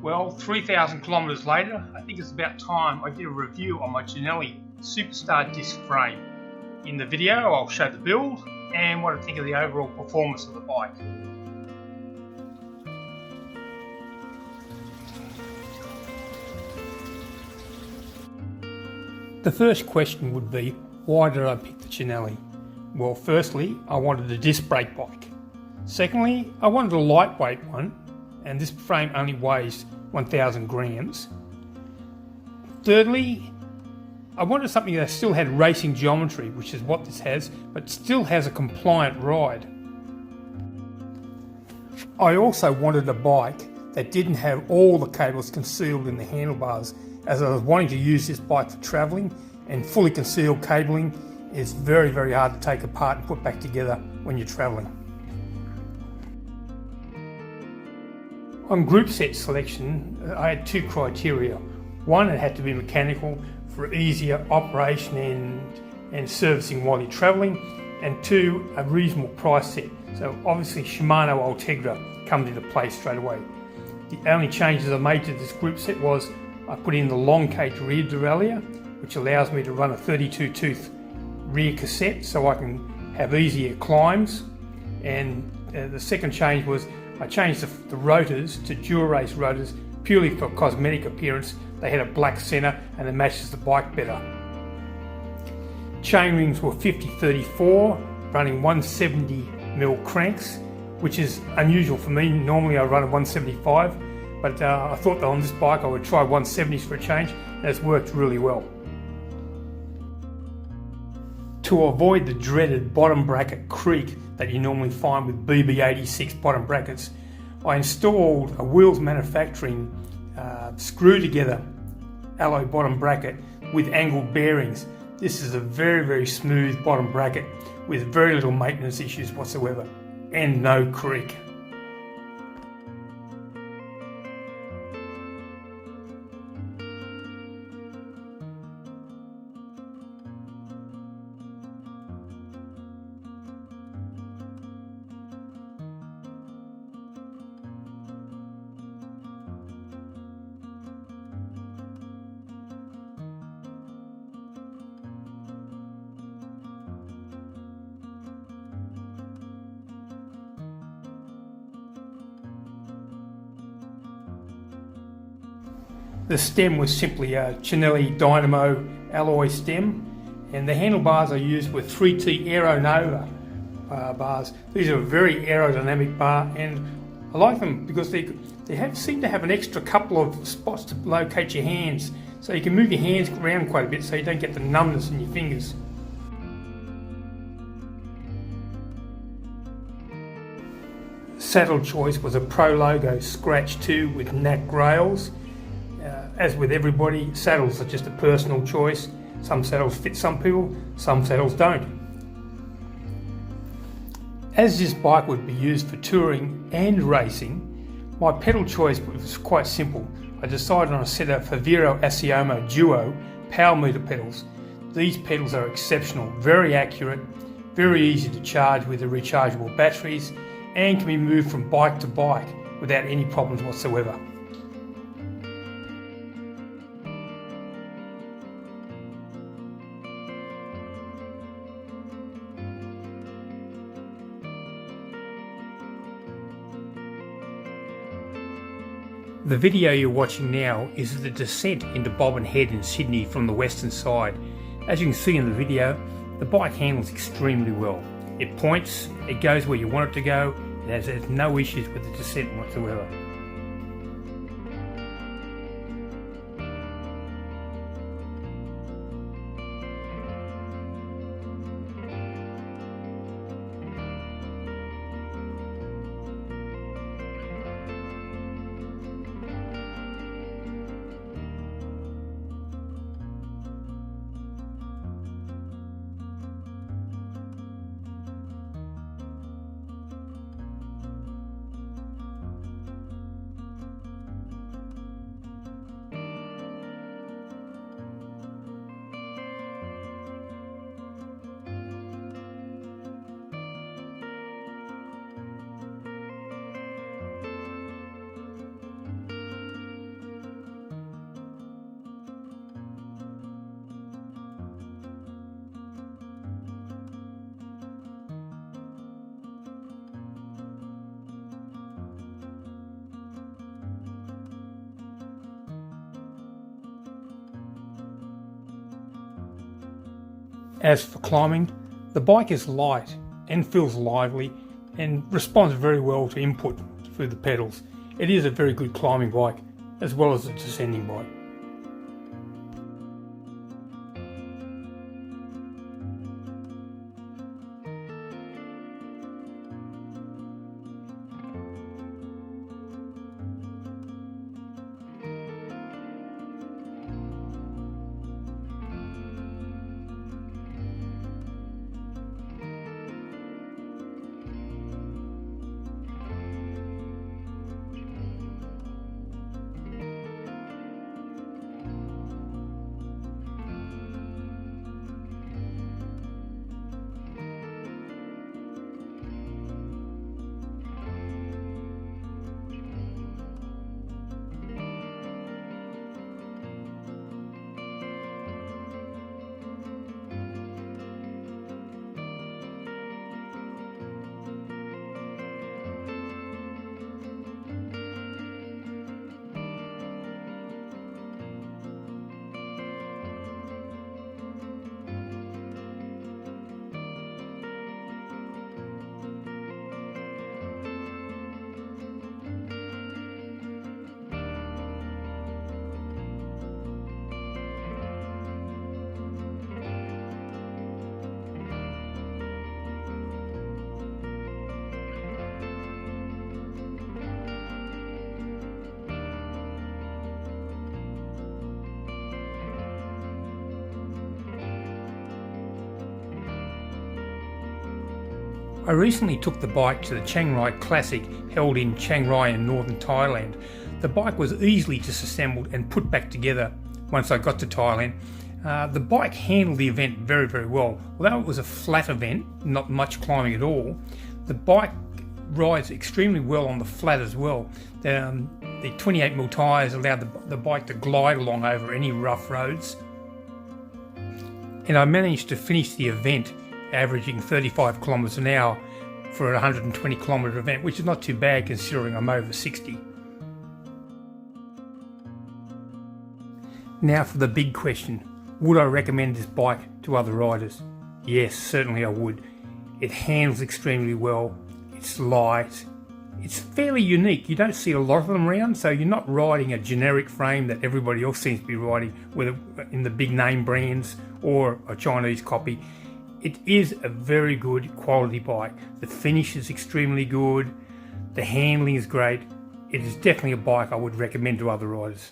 Well, 3,000 kilometres later, I think it's about time I did a review on my Cinelli Superstar Disc frame. In the video, I'll show the build and what I think of the overall performance of the bike. The first question would be, why did I pick the Cinelli? Well, firstly, I wanted a disc brake bike. Secondly, I wanted a lightweight one, and this frame only weighs 1,000 grams. Thirdly, I wanted something that still had racing geometry, which is what this has, but still has a compliant ride. I also wanted a bike that didn't have all the cables concealed in the handlebars, as I was wanting to use this bike for travelling, and fully concealed cabling is very, very hard to take apart and put back together when you're travelling. On group set selection, I had two criteria. One, it had to be mechanical for easier operation and servicing while you're travelling, and two, a reasonable price set. So obviously Shimano Ultegra comes into play straight away. The only changes I made to this group set was I put in the long cage rear derailleur, which allows me to run a 32 tooth rear cassette so I can have easier climbs. And the second change was I changed the rotors to Dura-Race rotors purely for cosmetic appearance. They had a black centre and it matches the bike better. Chain rings were 50-34, running 170mm cranks, which is unusual for me. Normally I run a 175, but I thought that on this bike I would try 170s for a change, and it's worked really well. To avoid the dreaded bottom bracket creak that you normally find with BB86 bottom brackets, I installed a Wheels Manufacturing screw together alloy bottom bracket with angled bearings. This is a very, very smooth bottom bracket with very little maintenance issues whatsoever and no creak. The stem was simply a Cinelli Dynamo alloy stem, and the handlebars I used were 3T Aero Nova bars. These are a very aerodynamic bar, and I like them because they seem to have an extra couple of spots to locate your hands, so you can move your hands around quite a bit so you don't get the numbness in your fingers. Saddle choice was a Pro Logo Scratch 2 with NAC rails. As with everybody, saddles are just a personal choice. Some saddles fit some people, some saddles don't. As this bike would be used for touring and racing, my pedal choice was quite simple. I decided on a set of Favero Asiomo Duo power meter pedals. These pedals are exceptional, very accurate, very easy to charge with the rechargeable batteries, and can be moved from bike to bike without any problems whatsoever. The video you're watching now is the descent into Bobbin Head in Sydney from the western side. As you can see in the video, the bike handles extremely well. It points, it goes where you want it to go, it has no issues with the descent whatsoever. As for climbing, the bike is light and feels lively and responds very well to input through the pedals. It is a very good climbing bike as well as a descending bike. I recently took the bike to the Chiang Rai Classic held in Chiang Rai in northern Thailand. The bike was easily disassembled and put back together once I got to Thailand. The bike handled the event very, very well. Although it was a flat event, not much climbing at all, the bike rides extremely well on the flat as well. The 28mm tyres allowed the bike to glide along over any rough roads. And I managed to finish the event averaging 35 kilometres an hour for a 120 kilometre event, which is not too bad considering I'm over 60. Now for the big question, would I recommend this bike to other riders? Yes, certainly I would. It handles extremely well, it's light, it's fairly unique. You don't see a lot of them around, so you're not riding a generic frame that everybody else seems to be riding, whether in the big name brands or a Chinese copy. It is a very good quality bike. The finish is extremely good, the handling is great. It is definitely a bike I would recommend to other riders.